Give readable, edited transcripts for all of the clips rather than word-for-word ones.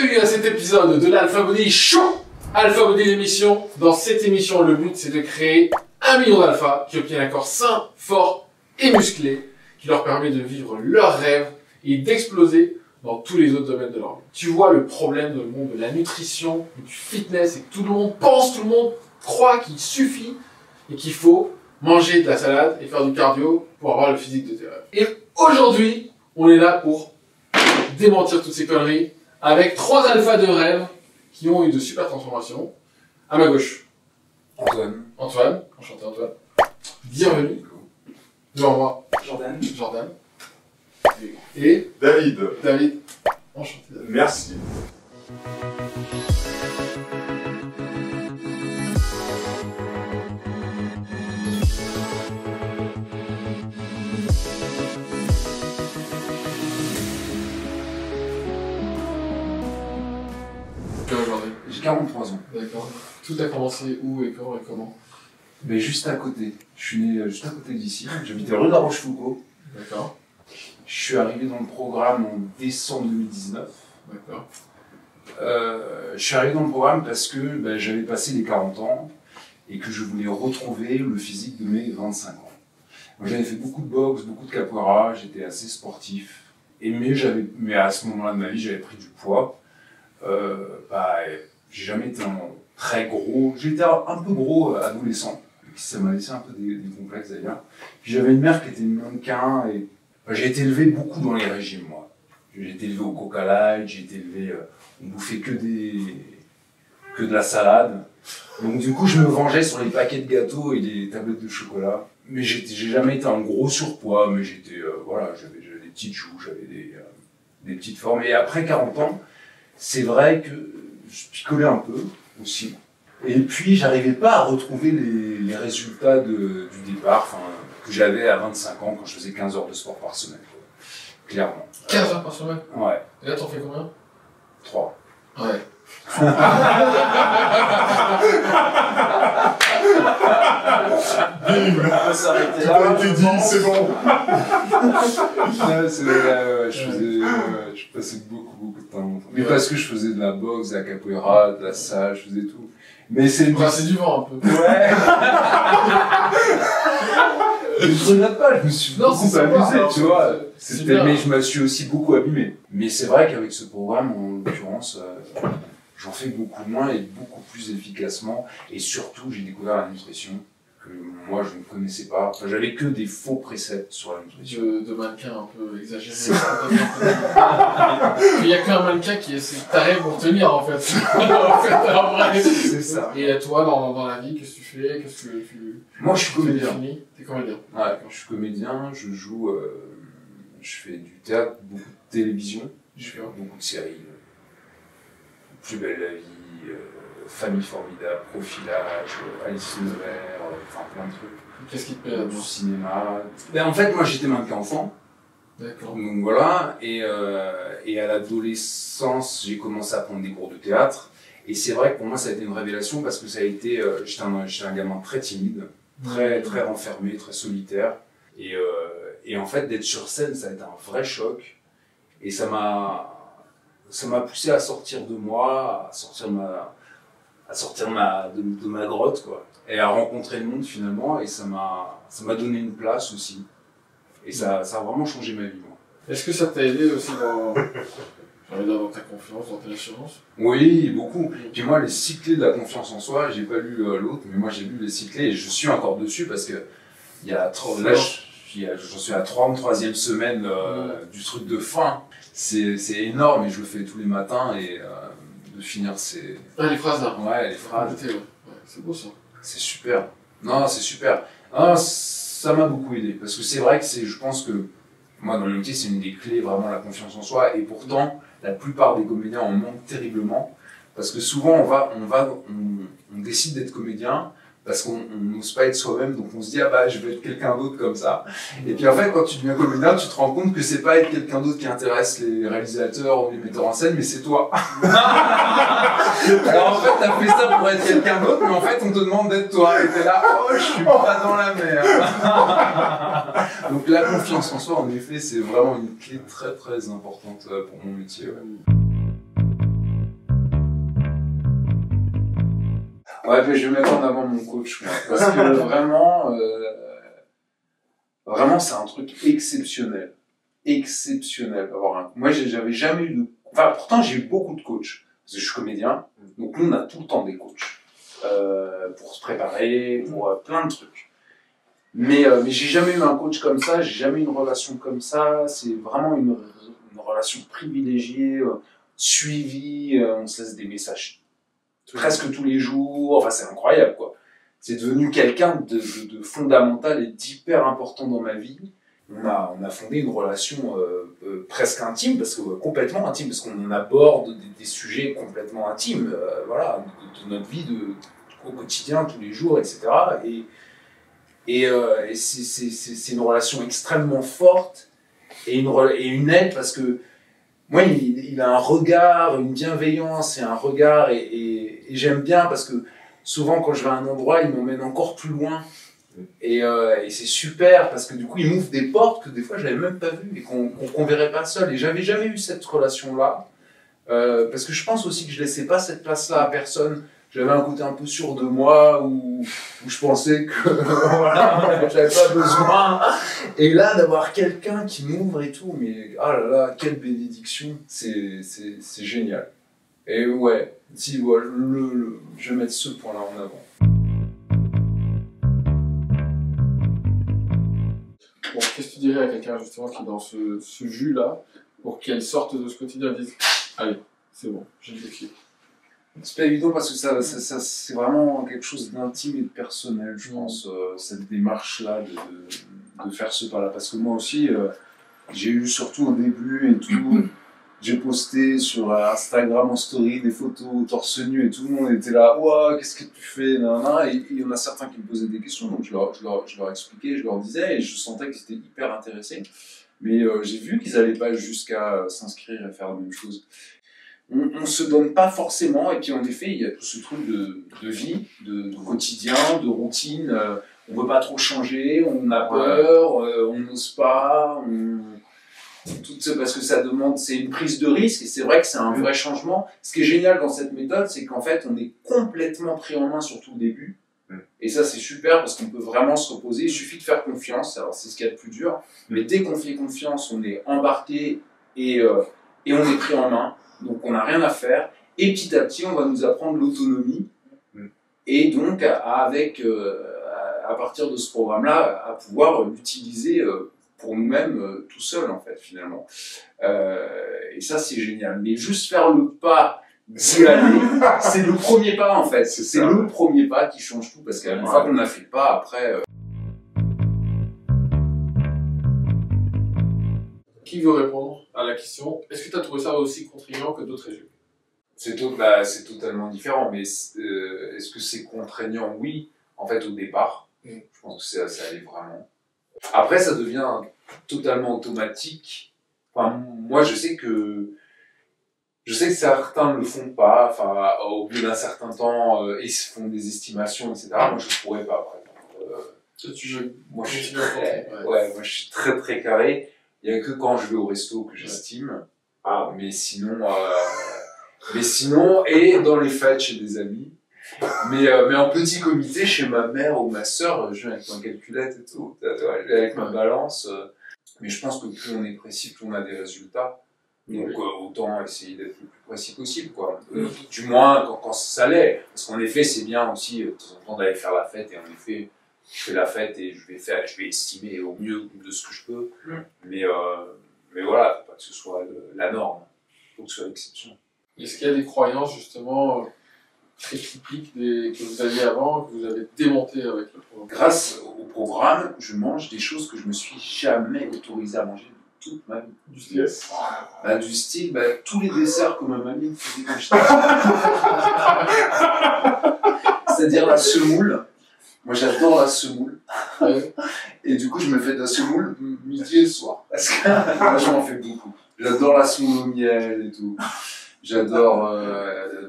Bienvenue à cet épisode de l'Alpha Body Show. Alpha Body l'émission. Dans cette émission, le but c'est de créer 1 million d'alpha qui obtiennent un corps sain, fort et musclé qui leur permet de vivre leurs rêves et d'exploser dans tous les autres domaines de leur vie. Tu vois le problème dans le monde de la nutrition, du fitness, et que tout le monde pense, tout le monde croit qu'il suffit et qu'il faut manger de la salade et faire du cardio pour avoir le physique de tes rêves. Et aujourd'hui, on est là pour démentir toutes ces conneries avec 3 alphas de rêve qui ont eu de super transformations. À ma gauche, Antoine. Antoine, enchanté Antoine. Bienvenue. Devant moi, Jordan. Et David. Enchanté David. Merci. Aujourd'hui. J'ai 43 ans. D'accord. Tout a commencé où et quand et comment? Mais juste à côté. Je suis né juste à côté d'ici. J'habitais rue de la Rochefoucauld. D'accord. Je suis arrivé dans le programme en décembre 2019. D'accord. Je suis arrivé dans le programme parce que j'avais passé les 40 ans et que je voulais retrouver le physique de mes 25 ans. J'avais fait beaucoup de boxe, beaucoup de capoeira, j'étais assez sportif. Mais à ce moment-là de ma vie, j'avais pris du poids. J'ai jamais été très gros. J'étais un peu gros adolescent. Ça m'a laissé un peu des complexes d'ailleurs. Puis j'avais une mère qui était mannequin et j'ai été élevé beaucoup dans les régimes, moi. J'ai été élevé au Coca Light, j'ai été élevé, on bouffait que de la salade. Donc du coup, je me vengeais sur les paquets de gâteaux et les tablettes de chocolat. Mais j'ai jamais été en gros surpoids, mais j'étais, j'avais des petites joues, j'avais des petites formes. Et après 40 ans, c'est vrai que je picolais un peu aussi. Et puis, j'arrivais pas à retrouver les résultats du départ, que j'avais à 25 ans quand je faisais 15 heures de sport par semaine. Clairement. 15 heures par semaine? Ouais. Et là, t'en fais combien? 3. Ouais. Bim. On peut s'arrêter Tout a été dit, c'est bon. Je passais beaucoup de temps. Mais parce que je faisais de la boxe, de la capoeira, de la salle, je faisais tout. Mais c'est Du vent un peu. Ouais. Je ne regrette pas, je me suis beaucoup amusé, tu vois. Mais je me suis aussi beaucoup abîmé. Mais c'est vrai qu'avec ce programme, en l'occurrence, j'en fais beaucoup moins et beaucoup plus efficacement. Et surtout, j'ai découvert la nutrition que moi, je ne connaissais pas. Enfin, j'avais que des faux préceptes sur la nutrition. De mannequin un peu exagéré. Il n'y a qu'un mannequin qui est taré pour tenir en fait. En vrai. C'est ça. Et toi, dans la vie, qu'est-ce que tu fais? Qu'est-ce que tu... Moi, je suis comédien. T'es comédien. Ouais, je suis comédien, je joue, je fais du théâtre, beaucoup de télévision, je fais beaucoup de séries. Plus belle la vie, Famille formidable, Profilage, Alice au Nevers, enfin plein de trucs. Qu'est-ce qui te plaît Du cinéma. En fait, moi j'étais mannequin enfant. D'accord. Donc voilà, et à l'adolescence, j'ai commencé à prendre des cours de théâtre. Et c'est vrai que pour moi, ça a été une révélation parce que ça a été. J'étais un gamin très timide, très renfermé, très solitaire. Et en fait, d'être sur scène, ça a été un vrai choc. Et ça m'a poussé à sortir de moi, à sortir de ma grotte, quoi. Et à rencontrer le monde finalement. Et ça m'a donné une place aussi. Et ça a vraiment changé ma vie, moi. Est-ce que ça t'a aidé aussi dans ta confiance, dans tes assurances? Oui, beaucoup. Puis moi, les 6 clés de la confiance en soi, j'ai pas lu l'autre, mais moi j'ai lu les 6 clés et je suis encore dessus parce que j'en suis à la 33e semaine du truc de fin. C'est énorme et je le fais tous les matins et de finir ces... Ah, les phrases là. Ouais, les phrases. Ouais, c'est beau ça. C'est super. Non, c'est super. Non, ça m'a beaucoup aidé parce que c'est vrai que je pense que moi dans le métier c'est une des clés vraiment la confiance en soi et pourtant la plupart des comédiens en manquent terriblement parce que souvent on décide d'être comédien parce qu'on n'ose pas être soi-même, donc on se dit je vais être quelqu'un d'autre comme ça. Et puis en fait quand tu deviens comédien, tu te rends compte que c'est pas être quelqu'un d'autre qui intéresse les réalisateurs ou les metteurs en scène, mais c'est toi. Alors en fait t'as fait ça pour être quelqu'un d'autre, mais en fait on te demande d'être toi, et t'es là, je suis pas dans la merde. Donc la confiance en soi, en effet, c'est vraiment une clé très très importante pour mon métier. Ouais. Ouais, mais je vais mettre en avant mon coach, moi, parce que vraiment, c'est un truc exceptionnel. Exceptionnel d'avoir un. Moi, j'avais jamais eu de. Enfin, pourtant, j'ai eu beaucoup de coachs. Parce que je suis comédien, donc nous, on a tout le temps des coachs. Pour se préparer, pour plein de trucs. Mais j'ai jamais eu un coach comme ça, j'ai jamais eu une relation comme ça. C'est vraiment une relation privilégiée, suivie. On se laisse des messages presque tous les jours. Enfin, c'est incroyable, quoi. C'est devenu quelqu'un de fondamental et d'hyper important dans ma vie. On a fondé une relation presque intime, complètement intime, parce qu'on aborde des sujets complètement intimes, voilà, de notre vie au quotidien, tous les jours, etc. Et c'est une relation extrêmement forte et une aide, parce que moi, il a un regard, une bienveillance et un regard, et j'aime bien, parce que souvent quand je vais à un endroit, il m'emmène encore plus loin. Et c'est super, parce que du coup il m'ouvre des portes que des fois je n'avais même pas vues et qu'on verrait pas seul. Et j'avais jamais eu cette relation-là, parce que je pense aussi que je laissais pas cette place-là à personne. J'avais un côté un peu sûr de moi, où je pensais que voilà, j'avais pas besoin. Et là, d'avoir quelqu'un qui m'ouvre et tout, mais ah là là, quelle bénédiction, c'est génial. Et ouais, si, ouais, je vais mettre ce point-là en avant. Bon, qu'est-ce que tu dirais à quelqu'un justement qui est dans ce jus-là, pour qu'elle sorte de ce quotidien et dise allez, c'est bon, j'ai le déclic. C'est pas évident, parce que ça c'est vraiment quelque chose d'intime et de personnel, je pense, cette démarche-là de faire ce pas-là. Parce que moi aussi, j'ai eu, surtout au début et tout, j'ai posté sur Instagram en story des photos torse nu et tout le monde était là, ouah, qu'est-ce que tu fais, nanana. Et il y en a certains qui me posaient des questions, donc je leur expliquais, je leur disais, et je sentais qu'ils étaient hyper intéressés. Mais j'ai vu qu'ils n'allaient pas jusqu'à s'inscrire et faire la même chose. On se donne pas forcément, et puis en effet, il y a tout ce truc de vie, de quotidien, de routine. On veut pas trop changer, on a peur, on n'ose pas, tout ça, parce que ça demande, c'est une prise de risque, et c'est vrai que c'est un vrai changement. Ce qui est génial dans cette méthode, c'est qu'en fait, on est complètement pris en main sur tout le début. Et ça, c'est super, parce qu'on peut vraiment se reposer. Il suffit de faire confiance. Alors, c'est ce qu'il y a de plus dur. Mais dès qu'on fait confiance, on est embarqué et on est pris en main. Donc, on n'a rien à faire. Et petit à petit, on va nous apprendre l'autonomie. Et donc, à partir de ce programme-là, à pouvoir l'utiliser pour nous-mêmes tout seul, en fait, finalement. Et ça, c'est génial. Mais juste faire le pas d'y aller, c'est le premier pas, en fait. C'est le premier pas qui change tout, parce qu'une fois qu'on a fait le pas, après... Qui veut répondre à la question? Est-ce que tu as trouvé ça aussi contraignant que d'autres régimes? C'est totalement différent, mais est-ce que c'est contraignant? Oui, en fait, au départ. Je pense que ça allait vraiment. Après, ça devient totalement automatique. Enfin, moi, je sais que certains ne le font pas. Enfin, au bout d'un certain temps, ils se font des estimations, etc. Moi, je ne pourrais pas après. Moi, je suis moi, je suis très très carré. Il n'y a que quand je vais au resto que j'estime. Mais sinon, et dans les fêtes chez des amis. Mais en petit comité, chez ma mère ou ma sœur, je viens avec ma calculette et tout, avec ma balance. Mais je pense que plus on est précis, plus on a des résultats. Donc autant essayer d'être le plus précis possible, quoi. Du moins quand ça l'est. Parce qu'en effet, c'est bien aussi de temps en temps d'aller faire la fête, et en effet, je fais la fête et je vais estimer au mieux de ce que je peux. Mais voilà, faut pas que ce soit la norme. Faut que ce soit l'exception. Est-ce qu'il y a des croyances justement très typiques que vous aviez avant, que vous avez démontées avec le programme? Grâce au programme, je mange des choses que je me suis jamais autorisé à manger toute ma vie. Du style du style, tous les desserts que ma mamie me faisait quand j'étais c'est-à-dire la semoule. Moi, j'adore la semoule. Et du coup, je me fais de la semoule midi et soir. Parce que moi, je m'en fais beaucoup. J'adore la semoule au miel et tout. J'adore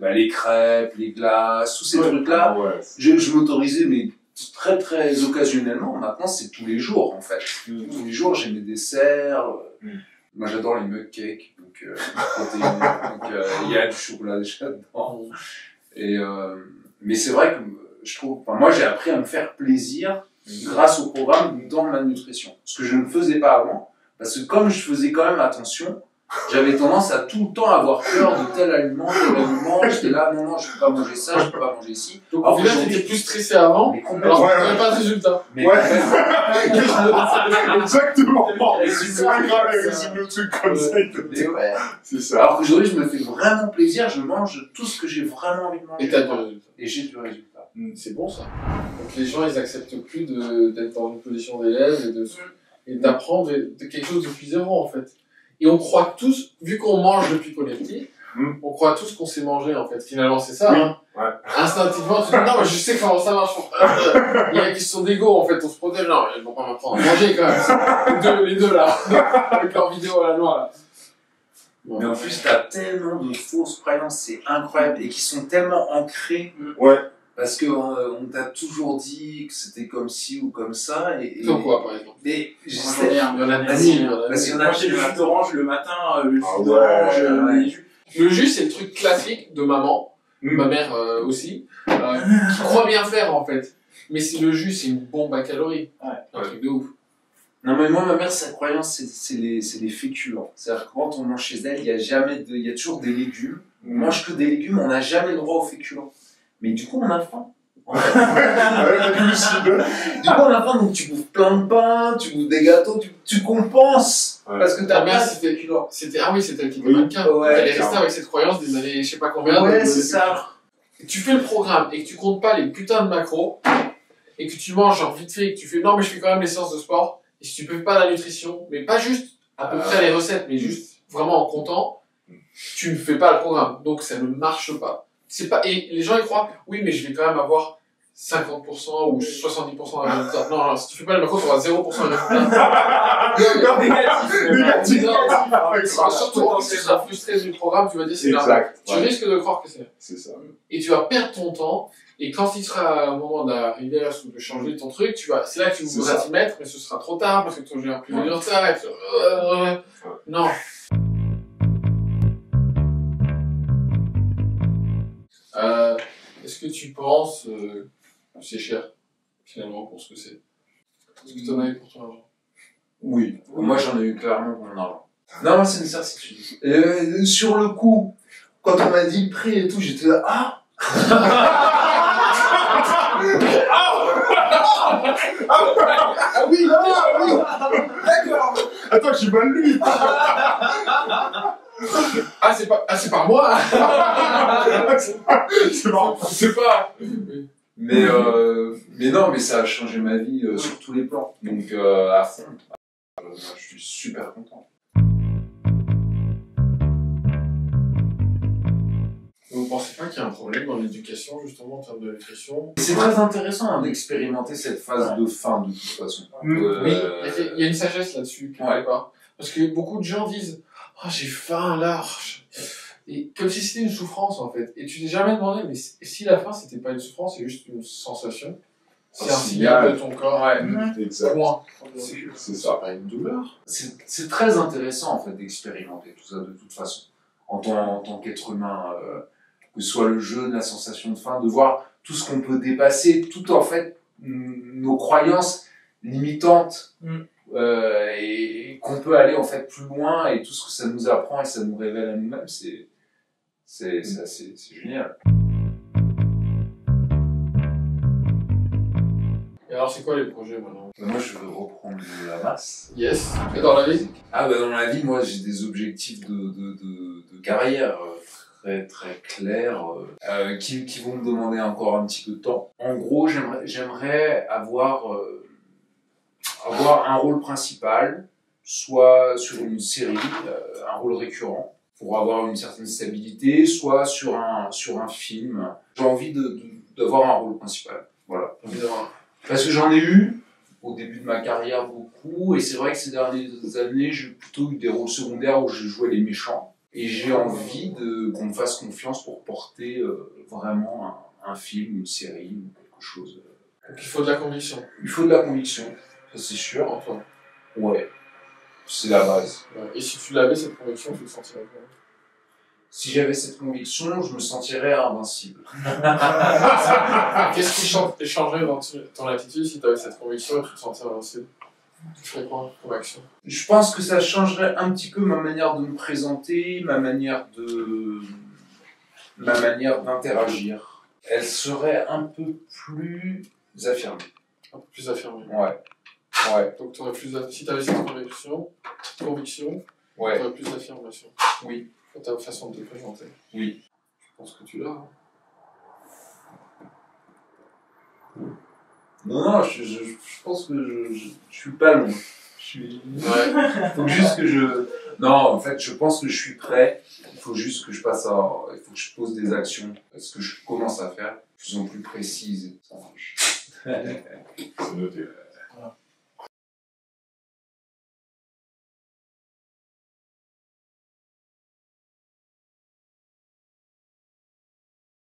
les crêpes, les glaces, tous ces trucs-là. Je m'autorisais, mais très très occasionnellement. Maintenant, c'est tous les jours, en fait. Tous les jours, j'ai mes desserts. Moi, j'adore les mug cakes. Donc, il y a du chocolat déjà dedans. Mais c'est vrai que je trouve, enfin, moi j'ai appris à me faire plaisir grâce au programme dans ma nutrition. Ce que je ne faisais pas avant, parce que comme je faisais quand même attention, j'avais tendance à tout le temps avoir peur de tel aliment, j'étais là, non, je peux pas manger ça, je peux pas manger ci. Donc au final, t'étais plus stressé avant, alors tu n'avais pas de résultat. Mais Exactement. C'est C'est pas grave, résume le truc comme ça. ouais. C'est ça. Alors qu'aujourd'hui, je me fais vraiment plaisir, je mange tout ce que j'ai vraiment envie de manger. Et t'as du résultat. Et j'ai du résultat. C'est bon ça. Donc les gens, ils acceptent plus d'être dans une position d'élève et d'apprendre de quelque chose depuis zéro en fait. Et on croit tous, vu qu'on mange depuis qu'on est petit, on croit tous qu'on sait manger en fait. Finalement, c'est ça. Hein. Ouais. Instinctivement, tu dis non, mais je sais comment ça marche. Il y a une question d'ego en fait, on se protège. Non, ils vont pas m'apprendre à manger quand même. Les deux là, avec leur vidéo à la noix là. Mais en plus, t'as tellement de fausses croyances, c'est incroyable, et qui sont tellement ancrées. Ouais. Parce que on t'a toujours dit que c'était comme ci ou comme ça. Comme quoi, par exemple? Mais Il y en a Vas-y, mille. parce qu'il y en a Moi, j'ai le jus d'orange le matin, le jus Ah d'orange, ouais. les jus. Le jus, c'est le truc classique de maman, ma mère aussi, qui croit bien faire en fait. Mais c'est le jus, c'est une bombe à calories. Ouais. Un truc de ouf. Non, mais moi, ma mère, sa croyance, c'est les féculents. C'est-à-dire que quand on mange chez elle, il y a toujours des légumes. On mange que des légumes, on n'a jamais le droit aux féculents. Mais du coup, on a faim. Ouais, t'as du lucide. Du coup, on a faim, donc tu bouffes plein de pain, tu bouffes des gâteaux, tu compenses. Ouais. Parce que Ta ta mère, mère, c'était, ah oui, c'était elle qui était Oui. mannequin. Ouais, Elle est restée avec cette croyance des années, je sais pas combien. Ouais, c'est ça. Tu fais le programme et que tu comptes pas les putains de macros, et que tu manges genre vite fait, et que tu fais, non, mais je fais quand même les séances de sport, et si tu peux pas la nutrition, mais pas juste à peu près les recettes, mais juste vraiment en comptant, tu ne fais pas le programme. Donc ça ne marche pas. C'est pas, et les gens ils croient, oui, mais je vais quand même avoir 50% ou 70% de résultats. Non, non, si tu fais pas le macro, tu auras 0% de résultats. Négatif. Surtout quand tu seras frustré du programme, tu vas dire c'est grave. Exact. Tu risques de croire que c'est. C'est ça. Et tu vas perdre ton temps. Et quand il sera un moment d'arriver ou de changer ton truc, c'est là que tu voudras t'y mettre, mais ce sera trop tard parce que tu auras plus de retard. Non. Est-ce que tu penses que c'est cher, finalement, pour ce que c'est? Est-ce que tu en as eu pour ton argent? Oui. Moi, j'en ai eu clairement pour mon argent. Non, moi, c'est une certitude. Sur le coup, quand on m'a dit le prix et tout, j'étais là, ah! Ah oui, d'accord. Attends, j'ai mal lu. C'est pas moi! C'est marrant. C'est pas! Mais non, mais ça a changé ma vie sur tous les plans. Donc, à fond. Moi, je suis super content. Vous pensez pas qu'il y a un problème dans l'éducation, justement, en termes de nutrition? C'est très intéressant d'expérimenter cette phase de faim, de toute façon. Oui, il y a une sagesse là-dessus, quelque Ouais. part. Parce que beaucoup de gens disent, oh, j'ai faim, là. Et comme si c'était une souffrance, en fait. Et tu t'es jamais demandé, mais si la faim, c'était pas une souffrance, c'est juste une sensation. C'est un signal de ton corps. Ouais. Exact. Point. C'est ça. Pas une douleur. C'est très intéressant, en fait, d'expérimenter tout ça, de toute façon. En tant qu'être humain, que ce soit le jeu, la sensation de faim, de voir tout ce qu'on peut dépasser, tout, en fait, nos croyances limitantes, et qu'on peut aller, en fait, plus loin, et tout ce que ça nous apprend et ça nous révèle à nous-mêmes, c'est génial. Et alors, c'est quoi les projets, maintenant? Moi, je veux reprendre de la masse. Yes. Et dans la vie? Ah, bah, dans la vie, moi, j'ai des objectifs de carrière très, très clairs, qui vont me demander encore un petit peu de temps. En gros, j'aimerais avoir un rôle principal, soit sur une série, un rôle récurrent, pour avoir une certaine stabilité, soit sur un film. J'ai envie d'avoir un rôle principal. Voilà. Parce que j'en ai eu au début de ma carrière beaucoup, et c'est vrai que ces dernières années, j'ai plutôt eu des rôles secondaires où je jouais les méchants. Et j'ai envie qu'on me fasse confiance pour porter vraiment un film, une série, ou quelque chose. Donc il faut de la conviction. Il faut de la conviction, ça c'est sûr. En toi. Ouais, c'est la base. Ouais. Et si tu l'avais, cette conviction, tu le sentirais comment? Si j'avais cette conviction, je me sentirais invincible. Qu'est-ce qui changerait dans ton attitude si tu avais cette conviction et tu te sentais invincible? Tu ferais quoi comme action? Je pense que ça changerait un petit peu ma manière de me présenter, ma manière d'interagir. Elle serait un peu plus affirmée. Un peu plus affirmé. Ouais. Donc si tu avais cette conviction, Ouais. tu aurais plus d'affirmation. Oui. Dans ta façon de te présenter. Oui. Je pense que tu l'as. Hein. Non, je pense que je suis pas loin. Ouais. Faut juste que je... Non, en fait, je pense que je suis prêt. Il faut juste que je passe à... Il faut que je pose des actions. Ce que je commence à faire, de plus en plus précises. Ça marche. C'est noté.